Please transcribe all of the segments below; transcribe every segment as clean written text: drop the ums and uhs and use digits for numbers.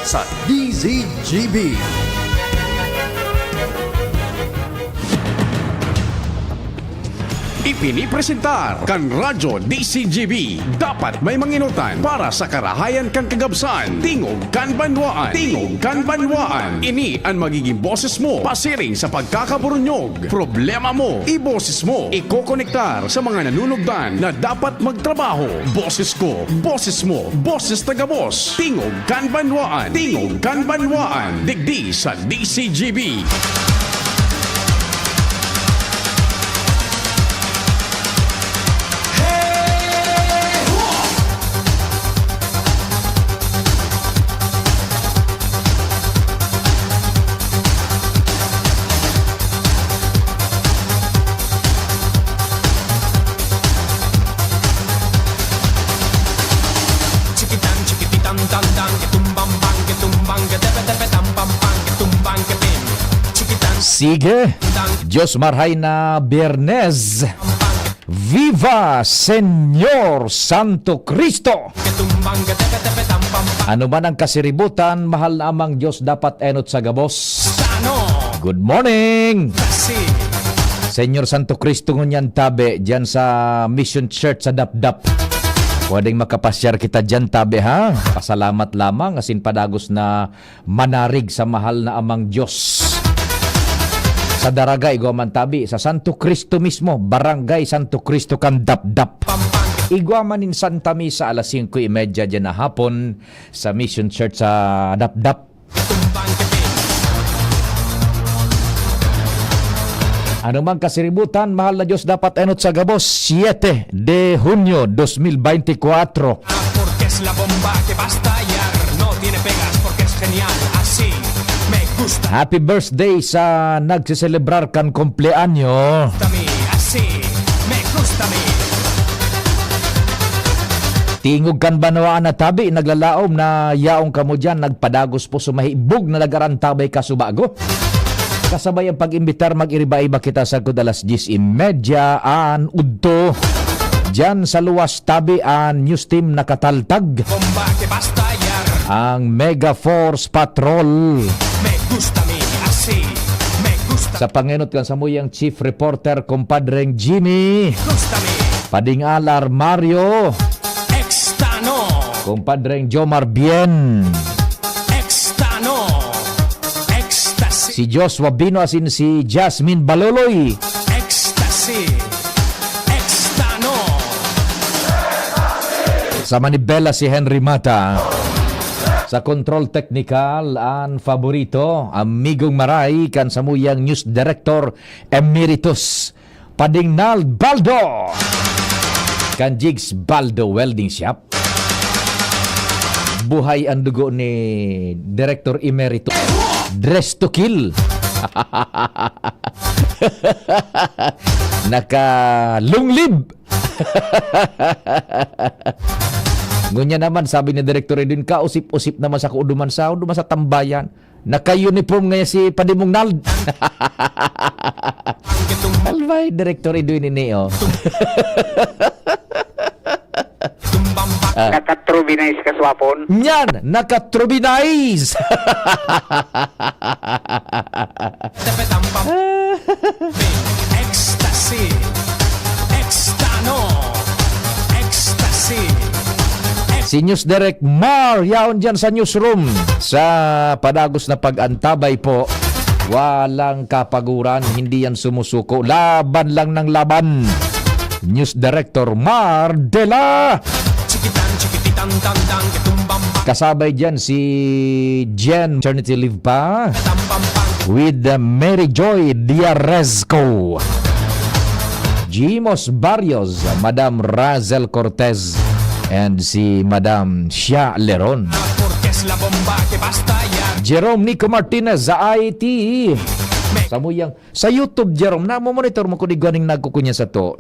sa DZGB. Ipinipresentar kan Radyo DCGB. Dapat may manginutan para sa karahayan kan kagabsan. Tingog kan banwaan. Tingog kan banwaan. Ini ang magiging boses mo pasiring sa pagkakaburunyog. Problema mo, iboses mo. Ikokonektar sa mga nanunugdan na dapat magtrabaho. Boses ko, boses mo, boses tagabos. Tingog kan banwaan. Tingog kan banwaan. Digdi sa DCGB. Sige, Diyos marhay na Biyernes. Viva Señor Santo Cristo! Ano man ang kasiributan, mahal na amang Diyos dapat enot sa gabos. Good morning! Señor Santo Cristo ngunyan tabi dyan sa Mission Church sa Dapdap. Pwedeng makapasyar kita dyan tabi ha. Pasalamat lamang asin padagos na manarig sa mahal na amang Diyos. Sa Daraga, Iguaman tabi, sa Santo Cristo mismo, Barangay Santo Cristo kan Dapdap. Iguamanin Santa Misa alas 5:30 dyan na hapon sa Mission Church sa Dapdap. Ano man kasiributan, mahal na Diyos dapat enot sa gabos, 7 de Hunyo 2024. Porque es la bomba que va a estallar, no tiene pegas porque es genial, así me gusta. Happy birthday sa nagsiselebrar kan kumpleanyo. Así me gusta a mí. Tingog kan banwaan na tabi, naglalaom na yaong kamo dyan, nagpadagos po sumahibog na nagaran tabay kasubago. Kasabay ang pag-imbitar, mag-iriba-iba kita sa kudalas 10:30 an udto. Dyan sa luwas tabi ang news team nakataltag. Bomba que va a estallar, Ang Mega Force Patrol. me gusta a mí, así me gusta. Sa panginot kan sa muyang chief reporter, kumpadreng Jimmy. Gusta a mí. Pading Alar Mario. Extano, Kumpadreng Jomar Bien. extano, éxtasis, Si Joshua Bino asin si Jasmine Baloloy. éxtasis, extano. Sa Manibela si Henry Mata. Sa control technical ang favorito, amigong maray kan samuyang news director Emeritus Pading Nal Baldo. Kan Jigs Baldo Welding Shop. Buhay ang dugo ni Director Emeritus. Dress to kill. Nakalunglib. Ngunya naman, sabi ni Director Edwin, kausip-usip naman sa kauduman sa tambayan. Naka-uniform ngayon si Padimong Nald. Albay, Director Edwin ini, oh. Nakatrubinize ka swapon. Yan, naka-trubinize. Ecstasy, extano, ecstasy. Si News Direct Mar, yaon dyan sa newsroom. Sa padagos na pag-antabay po, walang kapaguran, hindi yan sumusuko. Laban lang ng laban. News Director Mar Dela. Chiquitan, chiquititan, tan, tan, que tumbam, bam, Kasabay dyan si Jen, maternity leave pa, tam, bam, bam. with Mary Joy Diarezco. Jimos Barrios, Madam Razel Cortez, and si Madam Shia Leron. Porque es la bomba que va a estallar. Jerome Nico Martinez sa IT. Sa YouTube, Jerome, monitor mo kung di ganing nagkukunya sa to.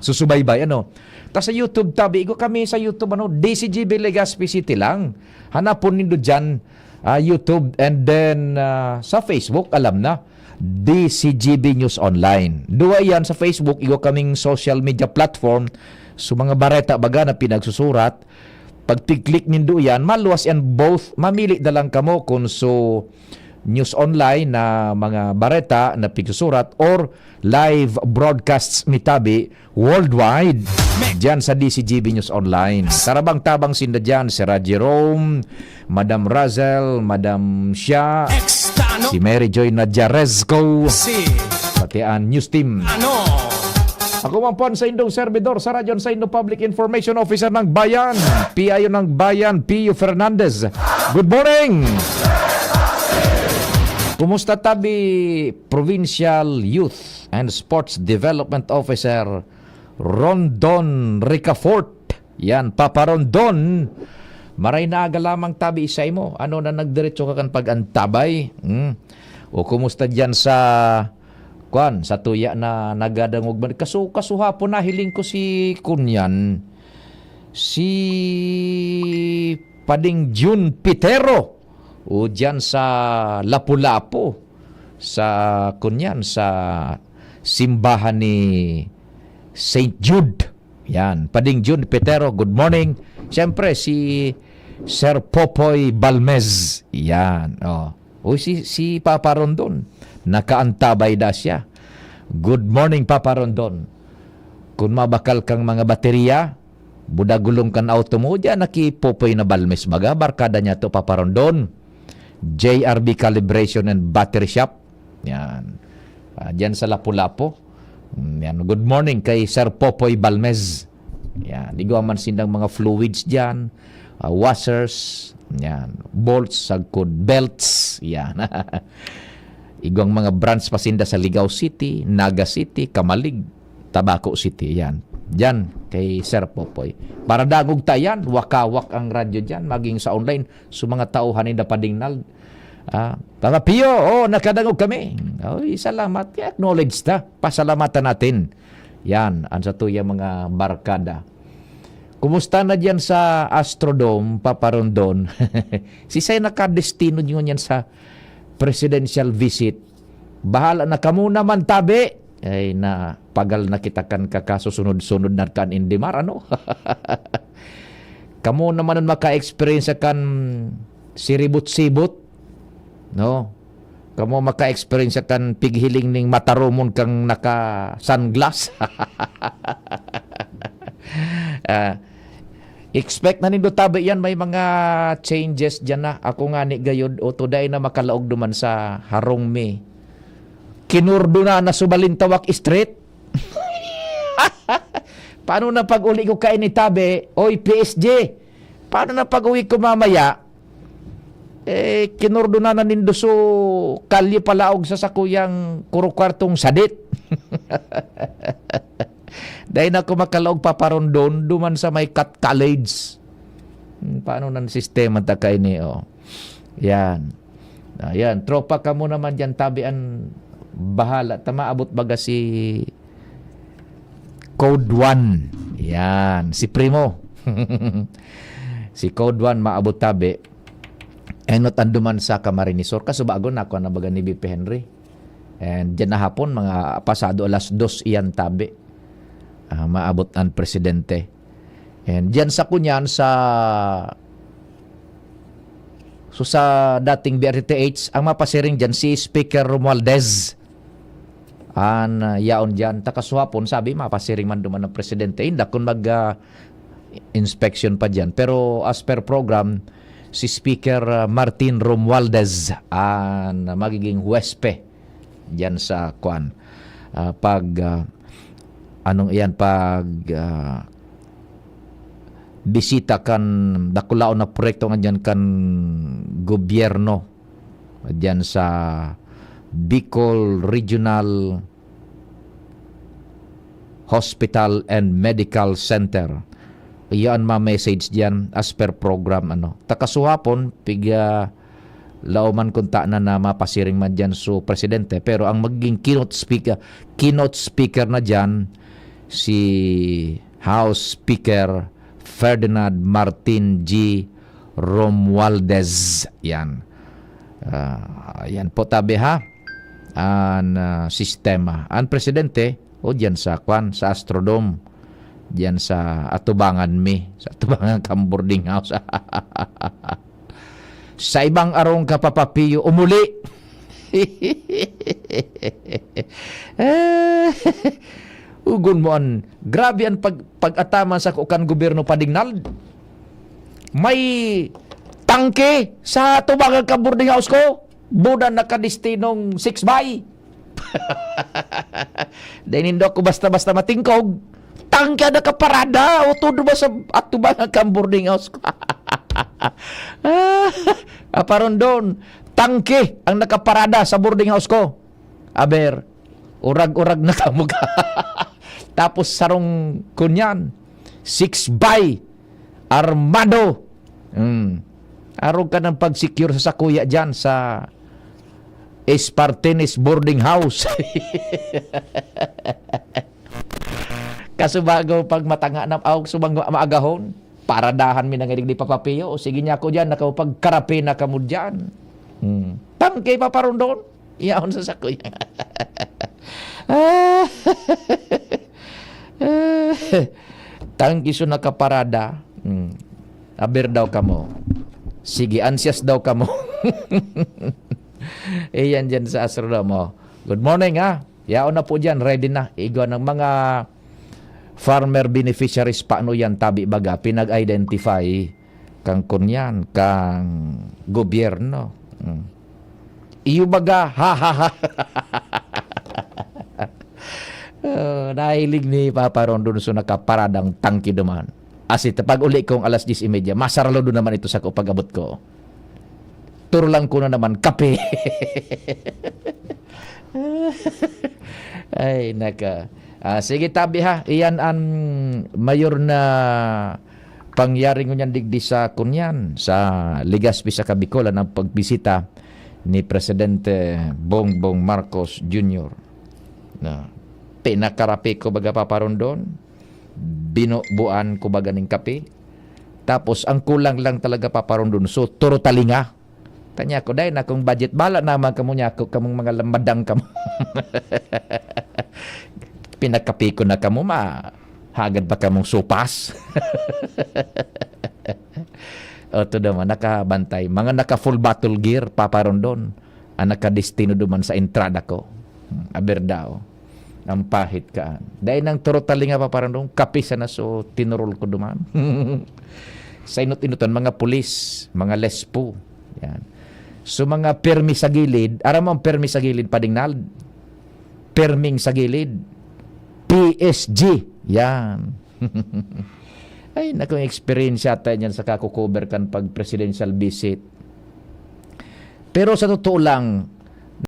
Susubaybay, ano. Ta sa YouTube, tabi ko kami sa YouTube, DCGB Legazpi City lang. Hanapon nindo dyan, YouTube, and then sa Facebook, alam na, DCGB News Online. Dua yan sa Facebook, igo kaming social media platform. So mga bareta baga na pinagsusurat, Pag tig-click nindo yan, maluwas yan both. Mamili na lang kamo kung so news online na mga bareta na pigsusurat or live broadcasts mitabi worldwide dyan sa DCGB News Online. Tarabang-tabang sinda dyan si Jerome, Madam Razel, Madam Shia, Extano. si Mary Joy Nadjarezco, Si. pati ang news team. Ano. Ako man po sa indong servidor sa radyon sa Indo Public Information Officer ng Bayan, PIO ng Bayan, Pio Fernandez. Good morning! Kumusta tabi Provincial Youth and Sports Development Officer Rondon Ricafort? Yan, Papa Rondon. Maray na aga lamang tabi isay mo. Ano na nagdiretso ka kan pag-antabay? O kumusta dyan sa tuya na nagadangog man. Kasuhapon na hiling ko si Kunyan. Si Pading June Pitero. O dyan sa Lapu-Lapu. Sa Kunyan. Sa simbahan ni St. Jude. Yan. Pading June Pitero. Good morning. Siyempre si Sir Popoy Balmez. Yan. O si Papa Rondon. Nakaantabay da siya. Good morning, Papa Rondon. Kung mabakal kang mga baterya, budagulong kan auto mo, dyan nakipopoy na Balmes baga. Barkada niya to, Papa Rondon. JRB Calibration and Battery Shop. Yan. Dyan sa Lapu-Lapu. Yan. Good morning kay Sir Popoy Balmez. Yan. Digo man sindang mga fluids dyan. Washers. Yan. Bolts, sagkod, belts. Yan. Igong mga branch pasinda sa Ligao City, Naga City, Kamalig, Tabaco City. Yan. Diyan kay Sir Popoy. Para dagog tayan, wakawak ang radyo dyan, maging sa online. So mga tauhan na padingnal. Mga Pio, nakadagog kami. Salamat. Acknowledge ta. Pasalamatan natin. Yan, ang sa tuya mga barkada. Kumusta na dyan sa Astrodome, Papa Rondon? Si say nakadestino nyo yan sa presidential visit. Bahala na kamo naman tabi. Ay na pagal na kita kan kakasusunod-sunod na kan indimar. Ano? Kamo naman maka-experience kan siribot-sibot. No? Kamo maka-experience kan pighiling ning matarumon kang naka-sunglass. Expect na nindo tabi yan, may mga changes dyan na. Ako nga ni gayod o today na makalaog duman sa Harong Me. Kinurdo na Subalintawak Street. Paano na pag-uli ko kain ni tabi? Oy, PSG. Paano na pag-uwi ko mamaya? Kinurdo na nindo so kalye palaog sa sakuyang kurukwartong sadit. Dahil na kumakalaog Papa Rondon, duman sa may Cat College. Paano ng sistema ta kay ni? Yan. Yan. Tropa ka mo naman dyan, tabian bahala. Maabot baga si Code 1. Yan. Si Primo. Si Code 1 maabot tabi. Enot anduman sa Camarinesor. Kasubago na ako na baga ni BP Henry. And dyan na hapon, mga pasado alas 2 iyan tabi. Maabot ang presidente. And diyan sa kunyan sa dating BRTH ang mapasiring diyan si Speaker Romualdez. Yaon diyan takaswapon sabi mapasiring man duman ng presidente. Hindi kun mag inspection pa diyan. Pero as per program si Speaker Martin Romualdez ang magiging huwespe diyan sa kwan. Bisita kan dakulao na proyekto nga dyan kan gobyerno dyan sa Bicol Regional Hospital and Medical Center. Iyan ma-message dyan as per program. Takasuhapon, lauman kunta na mapasiring man dyan so presidente. Pero ang magiging keynote speaker na dyan, si House Speaker Ferdinand Martin G. Romualdez. Yan. Yan po tabi ha. Ang sistema. Ang presidente, o dyan sa Astrodome. diyan sa Atubangan sa Atubangan kang boarding house. Sa ibang arong kapapapiyo umuli. Ugon mo an, grabe ang pag-ataman sa kukan gobyerno Padignal. May tangke sa Atubangan kang boarding house ko. Buda nakadestinong 6 bay. Dahil hindi ako basta-basta matingkog. Tangka na kaparada o todo ba sa Atubangan kang boarding house ko? Aparon doon, tangke ang nakaparada sa boarding house ko. Aber, urag-urag na kamuga. Tapos sarong kunyan, 6 bay, armado. Arong ka ng pag-secure sa kuya dyan sa Espartenes boarding house. Kaso bago pag matanga na subang maagahon, paradahan mi nang di papapiyo. O sige niya ako dyan, nakapagkarape na kamo dyan. Tangkay pa paron doon. Iyaon sa sakoy. Tangkay so nakaparada. Aber daw kamo. Sige, ansias daw kamo. Iyan dyan sa asro mo. Good morning ha. Yaon na po dyan, ready na. Igo ng mga farmer beneficiaries paano yan tabi baga pinag-identify kang kunyan kang gobyerno. Iyo baga ha ha ha. Nahilig ni Papa Ron doon so nakaparadang tangki duman. Asit pag uli kong alas 10:30 masaralo doon naman ito sa pag-abot ko. Turo lang ko na naman kape. Ay naka. Sige tabi ha. Iyan ang mayor na pangyari ngunyan digdi sa kunyan sa Legazpi sa Kabikolan ng pagbisita ni Presidente Bongbong Marcos Jr. Na pinakarapi ko baga paparon doon. Binubuan ko baga ng kape. Tapos ang kulang lang talaga paparon doon. So turo talinga. Tanya ko dahil na kung budget bala naman kamo niya ko kamong mga lamadang kamo. Pinakapi ko na kamo hagad ba kamong supas? O to naman nakabantay mga naka full battle gear paparon doon. Ang nakadestino duman sa entrada ko. Aber daw. Ang pahit ka. Dahil nang turo talinga paparon doon kapi sana so tinurol ko duman. Sa inut-inutan mga pulis, mga lespo. Yan. So mga permi sa gilid, aram ang permi sa gilid Padignal. Perming sa gilid. PSG. Yan. Ay, nakong experience yata yan sa kakukover kan pag presidential visit. Pero sa totoo lang,